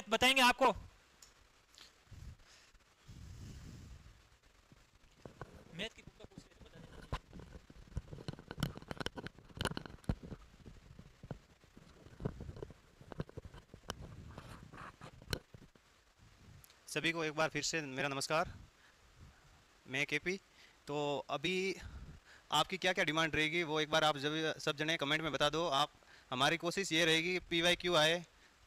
Math बताएंगे आपको। Math की बुक का पूछ रहे थे, बता देना। सभी को एक बार फिर से मेरा नमस्कार। मैं केपी। तो अभी आपकी क्या क्या डिमांड रहेगी वो एक बार आप जब सब जने कमेंट में बता दो। आप हमारी कोशिश ये रहेगी पी वाई क्यू आए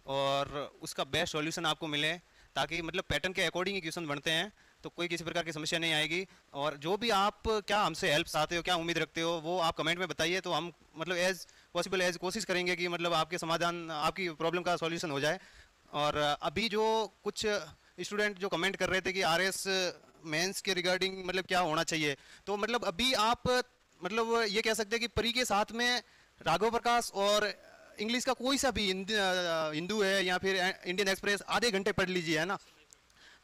और उसका बेस्ट सॉल्यूशन आपको मिले, ताकि मतलब पैटर्न के अकॉर्डिंग ही क्वेश्चन बनते हैं, तो कोई किसी प्रकार की समस्या नहीं आएगी। और जो भी आप क्या हमसे हेल्प चाहते हो, क्या उम्मीद रखते हो, वो आप कमेंट में बताइए, तो हम मतलब एज पॉसिबल एज कोशिश करेंगे कि मतलब आपके समाधान, आपकी प्रॉब्लम का सॉल्यूशन हो जाए। और अभी जो कुछ स्टूडेंट जो कमेंट कर रहे थे कि आर एस मेंस के रिगार्डिंग मतलब क्या होना चाहिए, तो मतलब अभी आप मतलब ये कह सकते हैं कि परी के साथ में राघव प्रकाश और इंग्लिश का कोई सा भी हिंदू है या फिर इंडियन एक्सप्रेस आधे घंटे पढ़ लीजिए, है ना।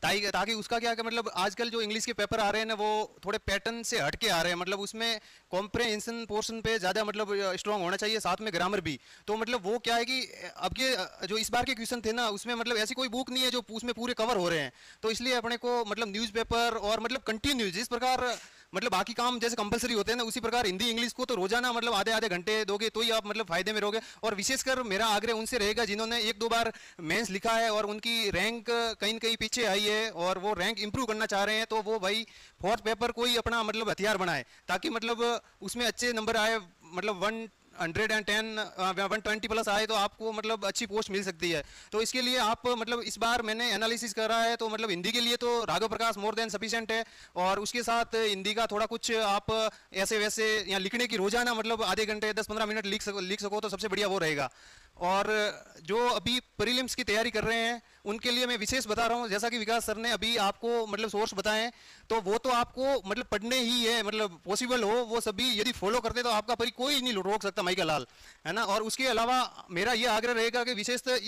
ताकि ताकि उसका क्या मतलब आजकल जो इंग्लिश के पेपर आ रहे हैं ना, वो थोड़े पैटर्न से हट के आ रहे हैं, मतलब उसमें कॉम्प्रहेंशन पोर्शन पे ज़्यादा मतलब स्ट्रांग होना चाहिए, साथ में ग्रामर भी। तो मतलब वो क्या है कि अब के जो इस बार के क्वेश्चन थे ना, उसमें मतलब ऐसी कोई बुक नहीं है जो उसमें पूरे कवर हो रहे हैं। तो इसलिए अपने को मतलब न्यूज़पेपर और मतलब कंटिन्यू जिस प्रकार मतलब बाकी काम जैसे कंपलसरी होते हैं ना, उसी प्रकार हिंदी इंग्लिश को तो रोजाना मतलब आधे आधे घंटे दोगे तो ही आप मतलब फायदे में रहोगे। और विशेषकर मेरा आग्रह उनसे रहेगा जिन्होंने एक दो बार मेंस लिखा है और उनकी रैंक कहीं न कहीं पीछे आई है और वो रैंक इंप्रूव करना चाह रहे हैं, तो वो भाई फोर्थ पेपर को ही अपना मतलब हथियार बनाए, ताकि मतलब उसमें अच्छे नंबर आए, मतलब 110 120 प्लस आए तो आपको मतलब अच्छी पोस्ट मिल सकती है। तो इसके लिए आप मतलब इस बार मैंने एनालिसिस करा है, तो मतलब हिंदी के लिए तो राघव प्रकाश मोर देन सफिशिएंट है, और उसके साथ हिंदी का थोड़ा कुछ आप ऐसे वैसे या लिखने की रोजाना मतलब आधे घंटे 10-15 मिनट लिख सको तो सबसे बढ़िया वो रहेगा। और जो अभी प्रीलिम्स की तैयारी कर रहे हैं उनके लिए मैं विशेष बता रहा हूँ, जैसा कि विकास सर ने अभी आपको मतलब सोर्स बताएं, तो वो तो आपको मतलब पढ़ने ही है, मतलब पॉसिबल हो वो सभी यदि फॉलो करते तो आपका परी कोई नहीं रोक सकता, माइका लाल, है ना। और उसके अलावा मेरा ये आग्रह रहेगा कि विशेषतः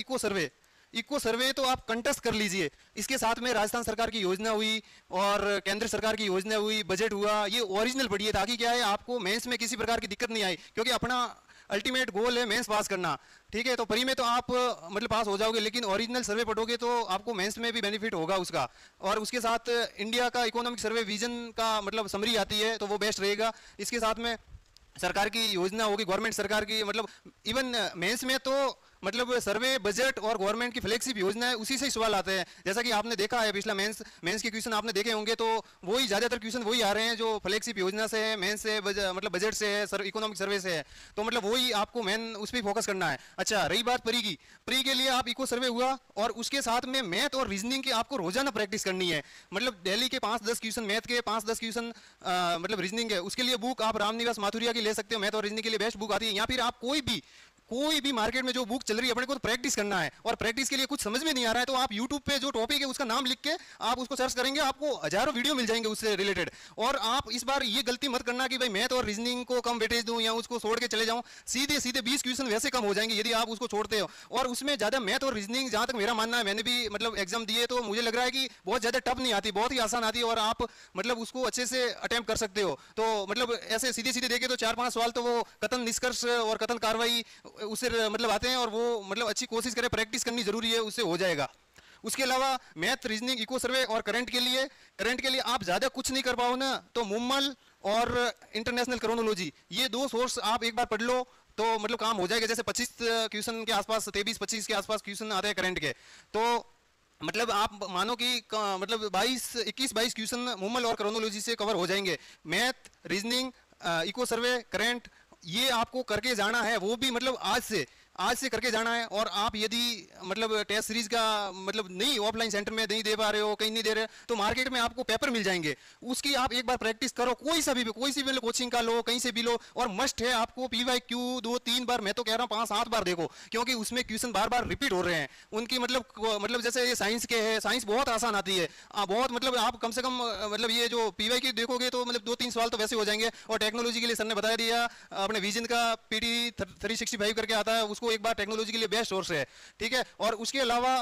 इको सर्वे तो आप कंटेस्ट कर लीजिए। इसके साथ में राजस्थान सरकार की योजना हुई और केंद्र सरकार की योजना हुई, बजट हुआ, ये ओरिजिनल पढ़िए, ताकि क्या है आपको मेंस में किसी प्रकार की दिक्कत नहीं आई, क्योंकि अपना अल्टीमेट गोल है मेंस पास करना। ठीक है, तो परी में तो आप मतलब पास हो जाओगे, लेकिन ओरिजिनल सर्वे पढ़ोगे तो आपको मेंस में भी बेनिफिट होगा उसका। और उसके साथ इंडिया का इकोनॉमिक सर्वे विजन का मतलब समरी आती है, तो वो बेस्ट रहेगा। इसके साथ में सरकार की योजना होगी, गवर्नमेंट सरकार की मतलब इवन मेंस में तो मतलब सर्वे बजट और गवर्नमेंट की फ्लैगशिप योजना है, उसी से ही सवाल आते हैं। जैसा कि आपने देखा है पिछला मेंस के क्वेश्चन आपने देखे होंगे, तो वही ज्यादातर क्वेश्चन वही आ रहे हैं जो फ्लैगशिप योजना से है, मेंस से मतलब बजट से है, इकोनॉमिक सर्वे से है। तो मतलब वही आपको मेन उस पर फोकस करना है। अच्छा, रही बात परी के लिए आप इको सर्वे हुआ और उसके साथ में मैथ और रीजनिंग की आपको रोजाना प्रैक्टिस करनी है। मतलब डेली के 5-10 क्वेश्चन मैथ के, 5-10 क्वेश्चन मतलब रीजनिंग है। उसके लिए बुक आप रामनिवास माथुरिया की ले सकते हो, मैथ और रीजनिंग के लिए बेस्ट बुक आती है। या फिर आप कोई भी मार्केट में जो बुक चल रही है, अपने को तो प्रैक्टिस करना है, और प्रैक्टिस के लिए कुछ समझ में नहीं आ रहा है तो आप यूट्यूब पे जो टॉपिक है उसका नाम लिख के आप उसको सर्च करेंगे, आपको हजारों वीडियो मिल जाएंगे उससे रिलेटेड। और आप इस बार ये गलती मत करना कि भाई मैथ और रीजनिंग को कम वेटेज दूं या उसको छोड़ के चले जाऊं। सीधे सीधे 20 क्वेश्चन वैसे कम हो जाएंगे यदि आप उसको छोड़ते हो। और उसमें ज्यादा मैथ और रीजनिंग, जहां तक मेरा मानना है, मैंने भी मतलब एग्जाम दिए तो मुझे लग रहा है कि बहुत ज्यादा टफ नहीं आती, बहुत ही आसान आती है, और आप मतलब उसको अच्छे से अटेम्प्ट कर सकते हो। तो मतलब ऐसे सीधे सीधे देखे तो 4-5 सवाल तो वो कथन निष्कर्ष और कथन कार्रवाई उससे मतलब आते हैं, और वो मतलब अच्छी कोशिश करें, प्रैक्टिस करनी जरूरी है, उससे हो जाएगा। उसके अलावा मैथ, रीजनिंग, इको सर्वे और करंट के लिए आप ज्यादा कुछ नहीं कर पाओ ना, तो मुम्मल और इंटरनेशनल क्रोनोलॉजी, ये दो सोर्स आप एक बार पढ़ लो तो मतलब काम हो जाएगा। जैसे 25 क्वेश्चन के आसपास, 23-25 के आसपास क्वेश्चन आते हैं करंट के, तो मतलब आप मानो कि मतलब 21-22 क्वेश्चन मुम्मल और क्रोनोलॉजी से कवर हो जाएंगे। मैथ, रीजनिंग, इको सर्वे, करंट, ये आपको करके जाना है, वो भी मतलब आज से करके जाना है। और आप यदि मतलब टेस्ट सीरीज का मतलब नहीं ऑफलाइन सेंटर में नहीं दे पा रहे हो, कहीं नहीं दे रहे, तो मार्केट में आपको पेपर मिल जाएंगे, उसकी आप एक बार प्रैक्टिस करो, कोई सी भी कोचिंग का लो, कहीं से भी लो। और मस्ट है आपको PYQ 2-3 बार, मैं तो कह रहा हूँ 5-7 बार देखो, क्योंकि उसमें क्वेश्चन बार बार रिपीट हो रहे हैं उनकी। मतलब जैसे ये साइंस के है, साइंस बहुत आसान आती है, बहुत मतलब आप कम से कम मतलब ये जो PYQ देखोगे तो मतलब 2-3 सवाल तो वैसे हो जाएंगे। और टेक्नोलॉजी के लिए सर ने बता दिया, अपने विजन का PD 365 करके आता है, उसको एक बार टेक्नोलॉजी के लिए बेस्ट सोर्स है। ठीक है, और उसके अलावा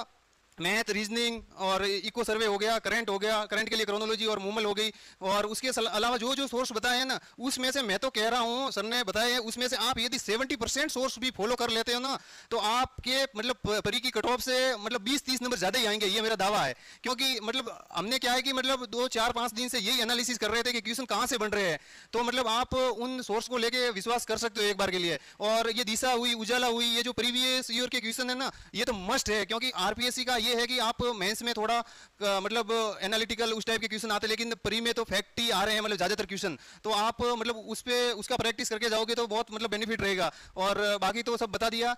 मैथ, रीजनिंग और इको सर्वे हो गया, करंट हो गया, करंट के लिए क्रोनोलॉजी और मूमल हो गई, और उसके अलावा जो जो सोर्स बताए हैं ना, उसमें से मैं तो कह रहा हूँ, सर ने बताया है, उसमें से आप यदि 70% सोर्स भी फॉलो कर लेते हो ना, तो आपके मतलब परी की कट ऑफ से मतलब 20-30 नंबर ज़्यादा ही आएंगे, ये मेरा दावा है। क्योंकि मतलब हमने क्या है कि मतलब 2-4-5 दिन से यही एनालिसिस कर रहे थे कि क्वेश्चन कहाँ से बन रहे हैं, तो मतलब आप उन सोर्स को लेके विश्वास कर सकते हो एक बार के लिए। और ये दिशा हुई, उजाला हुई, ये जो प्रीवियस ईयर के क्वेश्चन है ना, ये तो मस्ट है, क्योंकि आरपीएससी का ये है कि आप मेंस में थोड़ा मतलब एनालिटिकल उस टाइप के क्वेश्चन आते हैं, लेकिन प्री में तो फैक्ट ही आ रहे हैं मतलब ज़्यादातर क्वेश्चन, तो आप मतलब उस पे उसका प्रैक्टिस करके जाओगे तो बहुत मतलब बेनिफिट रहेगा। और बाकी तो सब बता दिया।